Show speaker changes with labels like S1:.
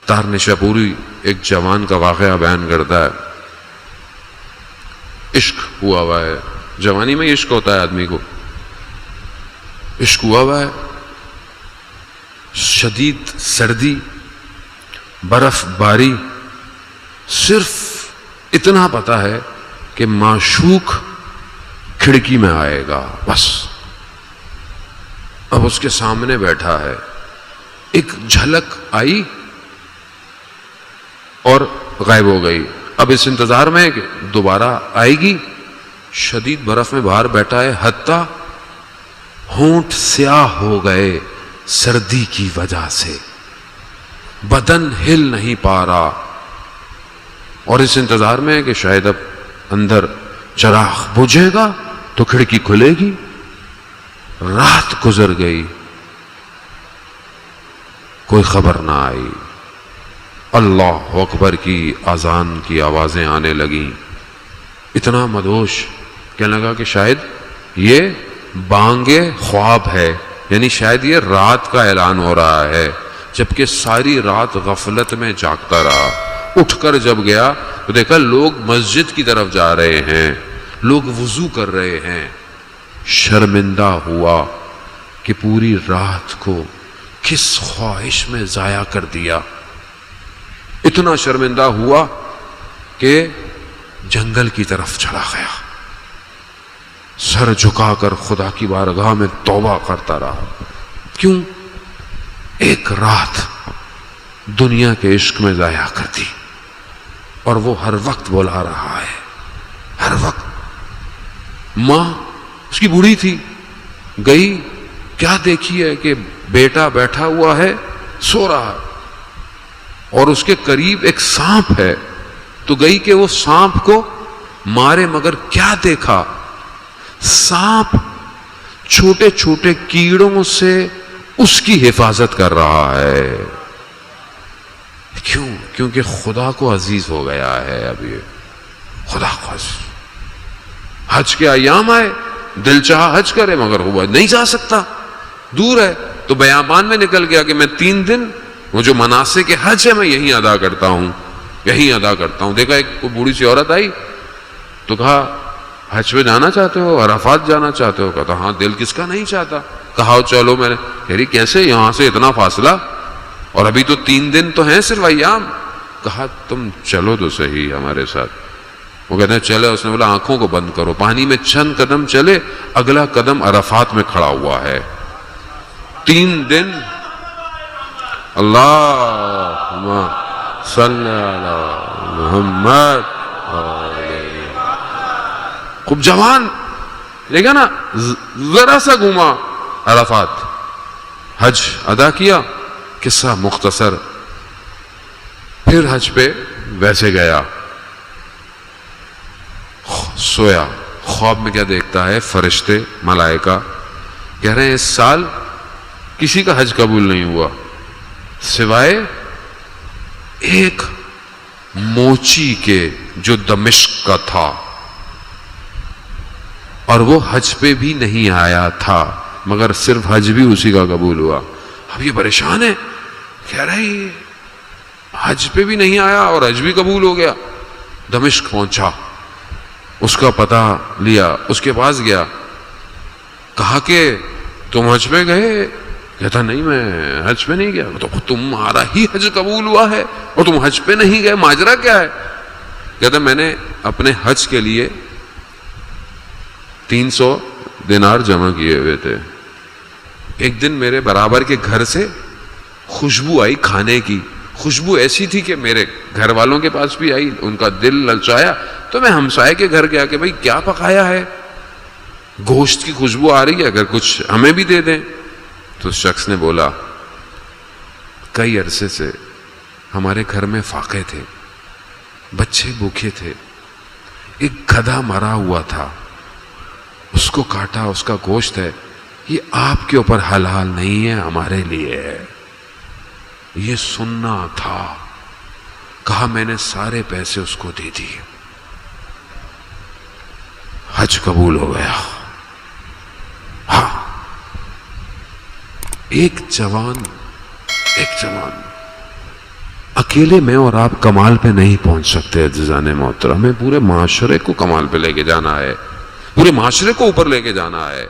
S1: تار نشاپوری ایک جوان کا واقعہ بیان کرتا ہے. عشق ہوا ہوا ہے، جوانی میں عشق ہوتا ہے آدمی کو. عشق ہوا ہوا ہے، شدید سردی، برف باری، صرف اتنا پتا ہے کہ معشوق کھڑکی میں آئے گا بس. اب اس کے سامنے بیٹھا ہے، ایک جھلک آئی اور غائب ہو گئی. اب اس انتظار میں ہے کہ دوبارہ آئے گی. شدید برف میں باہر بیٹھا ہے، حتیٰ ہونٹ سیاہ ہو گئے سردی کی وجہ سے، بدن ہل نہیں پا رہا، اور اس انتظار میں ہے کہ شاید اب اندر چراغ بجھے گا تو کھڑکی کھلے گی. رات گزر گئی، کوئی خبر نہ آئی. اللہ اکبر کی اذان کی آوازیں آنے لگیں. اتنا مدہوش کہنے لگا کہ شاید یہ بانگ خواب ہے، یعنی شاید یہ رات کا اعلان ہو رہا ہے. جبکہ ساری رات غفلت میں جاگتا رہا. اٹھ کر جب گیا تو دیکھا لوگ مسجد کی طرف جا رہے ہیں، لوگ وضو کر رہے ہیں. شرمندہ ہوا کہ پوری رات کو کس خواہش میں ضائع کر دیا. اتنا شرمندہ ہوا کہ جنگل کی طرف چلا گیا. سر جھکا کر خدا کی بارگاہ میں توبہ کرتا رہا. کیوں؟ ایک رات دنیا کے عشق میں ضائع کر دی، اور وہ ہر وقت بلا رہا ہے، ہر وقت. ماں اس کی بوڑھی تھی، گئی، کیا دیکھی ہے کہ بیٹا بیٹھا ہوا ہے، سو رہا ہے، اور اس کے قریب ایک سانپ ہے. تو گئی کہ وہ سانپ کو مارے، مگر کیا دیکھا؟ سانپ چھوٹے چھوٹے کیڑوں سے اس کی حفاظت کر رہا ہے. کیوں؟ کیونکہ خدا کو عزیز ہو گیا ہے. ابھی خدا کو عزیز. حج کے ایام آئے، دل چاہا حج کرے، مگر ہوا نہیں جا سکتا، دور ہے. تو بیابان میں نکل گیا کہ میں 3 دن وہ جو مناسک حج ہے میں یہیں ادا کرتا ہوں، یہیں ادا کرتا ہوں. دیکھا ایک بوڑھی سی عورت آئی تو کہا حج پہ جانا چاہتے ہو، عرفات جانا چاہتے ہو؟ کہتا ہاں، دل کس کا نہیں چاہتا. کہا چلو. میں نے کہہ رہی کیسے، یہاں سے اتنا فاصلہ، اور ابھی تو 3 دن تو ہیں صرف ایام. کہا تم چلو تو صحیح ہمارے ساتھ. وہ کہتے ہیں چلے. اس نے بولا آنکھوں کو بند کرو. پانی میں چند قدم چلے، اگلا قدم عرفات میں کھڑا ہوا ہے. 3 دن. اللہم صلی علی محمد. خوب جوان دیکھا نا، ذرا سا گھوما عرفات، حج ادا کیا. قصہ مختصر. پھر حج پہ ویسے گیا، سویا. خواب میں کیا دیکھتا ہے؟ فرشتے، ملائکہ کہہ رہے ہیں اس سال کسی کا حج قبول نہیں ہوا سوائے ایک موچی کے جو دمشق کا تھا، اور وہ حج پہ بھی نہیں آیا تھا، مگر صرف حج بھی اسی کا قبول ہوا. اب یہ پریشان ہے، کہہ رہے حج پہ بھی نہیں آیا اور حج بھی قبول ہو گیا. دمشق پہنچا، اس کا پتہ لیا، اس کے پاس گیا. کہا کہ تم حج پہ گئے؟ کہتا نہیں، میں حج پہ نہیں گیا. تو تمہارا ہی حج قبول ہوا ہے اور تم حج پہ نہیں گئے، ماجرا کیا ہے؟ کہتا میں نے اپنے حج کے لیے 300 دینار جمع کیے ہوئے تھے. ایک دن میرے برابر کے گھر سے خوشبو آئی کھانے کی. خوشبو ایسی تھی کہ میرے گھر والوں کے پاس بھی آئی، ان کا دل للچایا. تو میں ہمسائے کے گھر گیا کہ بھائی کیا پکایا ہے، گوشت کی خوشبو آ رہی ہے، اگر کچھ ہمیں بھی دے دیں. تو اس شخص نے بولا کئی عرصے سے ہمارے گھر میں فاقے تھے، بچے بھوکے تھے، ایک گدھا مرا ہوا تھا، اس کو کاٹا، اس کا گوشت ہے، یہ آپ کے اوپر حلال نہیں ہے، ہمارے لیے ہے. یہ سننا تھا. کہا میں نے سارے پیسے اس کو دے دیے، حج قبول ہو گیا. ہاں، ایک جوان اکیلے میں اور آپ کمال پہ نہیں پہنچ سکتے عزیزان محترم، ہمیں پورے معاشرے کو کمال پہ لے کے جانا ہے، پورے معاشرے کو اوپر لے کے جانا ہے۔